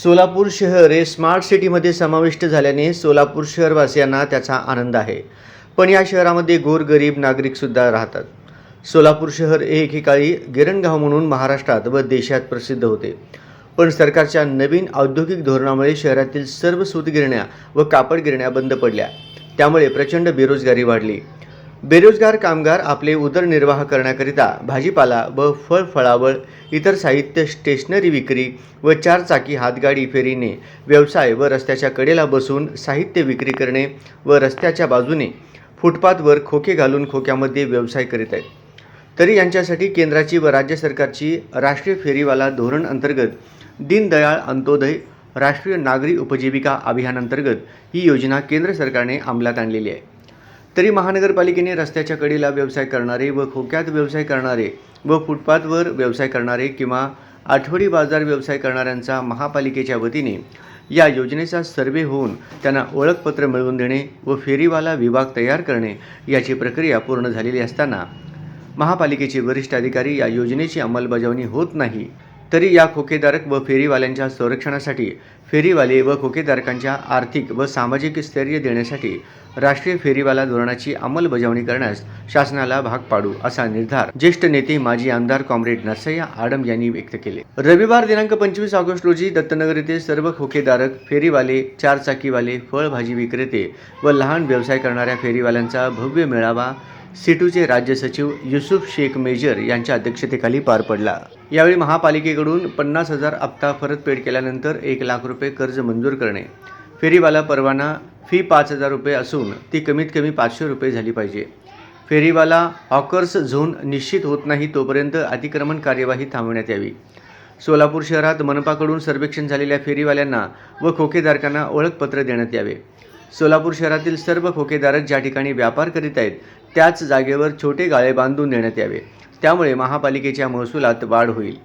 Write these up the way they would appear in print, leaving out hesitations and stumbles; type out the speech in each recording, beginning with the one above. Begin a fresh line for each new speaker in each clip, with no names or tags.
सोलापूर शहर हे स्मार्ट सिटीमध्ये समाविष्ट झाल्याने सोलापूर शहरवासियांना त्याचा आनंद आहे. पण या शहरामध्ये गोरगरीब नागरिकसुद्धा राहतात. सोलापूर शहर हे एकेकाळी गिरणगाव म्हणून महाराष्ट्रात व देशात प्रसिद्ध होते. पण सरकारच्या नवीन औद्योगिक धोरणामुळे शहरातील सर्व सूतगिरण्या व कापड गिरण्या बंद पडल्या. त्यामुळे प्रचंड बेरोजगारी वाढली. बेरोजगार कामगार आपले उदरनिर्वाह करण्याकरिता भाजीपाला व फळफळावळ, इतर साहित्य, स्टेशनरी विक्री व चारचाकी हातगाडी फेरीने व्यवसाय व रस्त्याच्या कडेला बसून साहित्य विक्री करणे व रस्त्याच्या बाजूने फुटपाथवर खोके घालून खोक्यामध्ये व्यवसाय करीत आहेत. तरी यांच्यासाठी केंद्राची व राज्य सरकारची राष्ट्रीय फेरीवाला धोरण अंतर्गत दीनदयाळ अंत्योदय राष्ट्रीय नागरी उपजीविका अभियानांतर्गत ही योजना केंद्र सरकारने अंमलात आणलेली आहे. तरी महानगरपालिकेने रस्त्याच्या कडेला व्यवसाय करणारे व खोक्यात व्यवसाय करणारे व फुटपाथवर व्यवसाय करणारे किंवा आठवडी बाजार व्यवसाय करणाऱ्यांचा महापालिकेच्या वतीने या योजनेचा सर्वे होऊन त्यांना ओळखपत्र मिळवून देणे व फेरीवाला विभाग तयार करणे याची प्रक्रिया पूर्ण झालेली असताना महापालिकेचे वरिष्ठ अधिकारी या योजनेची अंमलबजावणी होत नाही. तरी या खोकेधारक व फेरीवाल्यांच्या संरक्षणासाठी फेरीवाले व खोकेधारकांच्या आर्थिक व सामाजिक स्थैर्य देण्यासाठी राष्ट्रीय फेरीवाला धोरणाची अंमलबजावणी करण्यास शासनाला भाग पाडू असा निर्धार ज्येष्ठ नेते माजी आमदार कॉम्रेड नरसय्या आडम यांनी व्यक्त केले. रविवार दिनांक 25 ऑगस्ट रोजी दत्तनगर येथे सर्व खोकेधारक, फेरीवाले, चारचाकीवाले, फळभाजी विक्रेते व लहान व्यवसाय करणाऱ्या फेरीवाल्यांचा भव्य मेळावा सीटूचे राज्य सचिव युसुफ शेख मेजर यांच्या अध्यक्षतेखाली पार पडला. यावेळी महापालिकेकडून 50,000 हप्ता परतफेड केल्यानंतर 1 लाख रुपये कर्ज मंजूर करणे, फेरीवाला परवाना फी 5,000 रुपये असून ती कमीत कमी 500 रुपये झाली पाहिजे. फेरीवाला हॉकर्स झोन निश्चित होत नाही तोपर्यंत अतिक्रमण कार्यवाही थांबवण्यात यावी. सोलापूर शहरात मनपाकडून सर्वेक्षण झालेल्या फेरीवाल्यांना व खोकेधारकांना ओळखपत्र देण्यात यावे. सोलापूर शहरातील सर्व खोकेधारक ज्या ठिकाणी व्यापार करीत आहेत त्याच जागेवर छोटे गाळे बांधून देण्यात यावे. त्यामुळे महापालिकेच्या महसुलात वाढ होईल.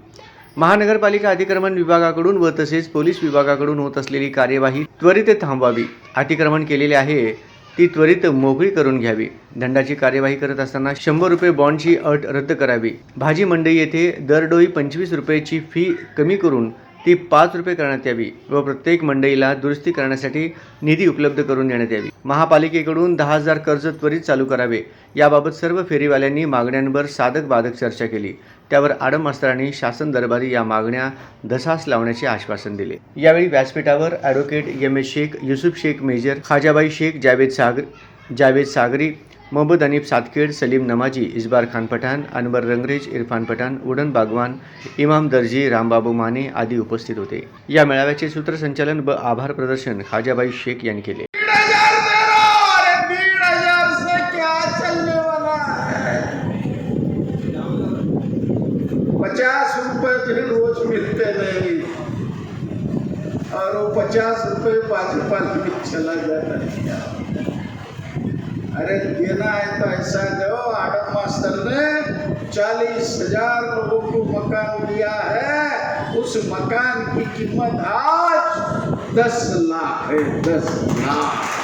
महानगरपालिका अतिक्रमण विभागाकडून व तसेच पोलीस विभागाकडून होत असलेली कार्यवाही त्वरित थांबवावी. अतिक्रमण केलेले आहे ती त्वरित मोकळी करून घ्यावी. दंडाची कार्यवाही करत असताना 100 रुपये बॉन्डची अट रद्द करावी. भाजी मंडई येथे दरडोई 25 रुपयाची फी कमी करून ती 5 रुपये करण्यात यावी व प्रत्येक मंडईला दुरुस्ती करण्यासाठी निधी उपलब्ध करून देण्यात यावी. महापालिकेकडून 10,000 कर्ज त्वरित चालू करावे. याबाबत सर्व फेरीवाल्यांनी मागण्यांवर साधक बाधक चर्चा केली. त्यावर आडम मास्तरांनी शासन दरबारी या मागण्या धसास लावण्याचे आश्वासन दिले. यावेळी व्यासपीठावर advocate M S. Shaikh, Yusuf Shaikh major, Khajabai Shaikh, Javed Sagari, Mohammad Hanif सातखेड, Salim नमाजी, इस्बार खान पठाण, अनवर रंगरेज, इरफान पठाण, उडन बागवान, इमाम दर्जी, रामबाबू माने आदी उपस्थित होते. या मेळाव्याचे सूत्रसंचालन व आभार प्रदर्शन खाजाबाई शेख यांनी केले.
50 रुपये भी रोज मिलते नहीं और वो 50 रुपये भाजपा में चला जाता है. अरे देना है तो ऐसा दो. आडम मास्टर ने 40,000 लोगों को मकान दिया है. उस मकान की कीमत आज 10 लाख है. 10 लाख.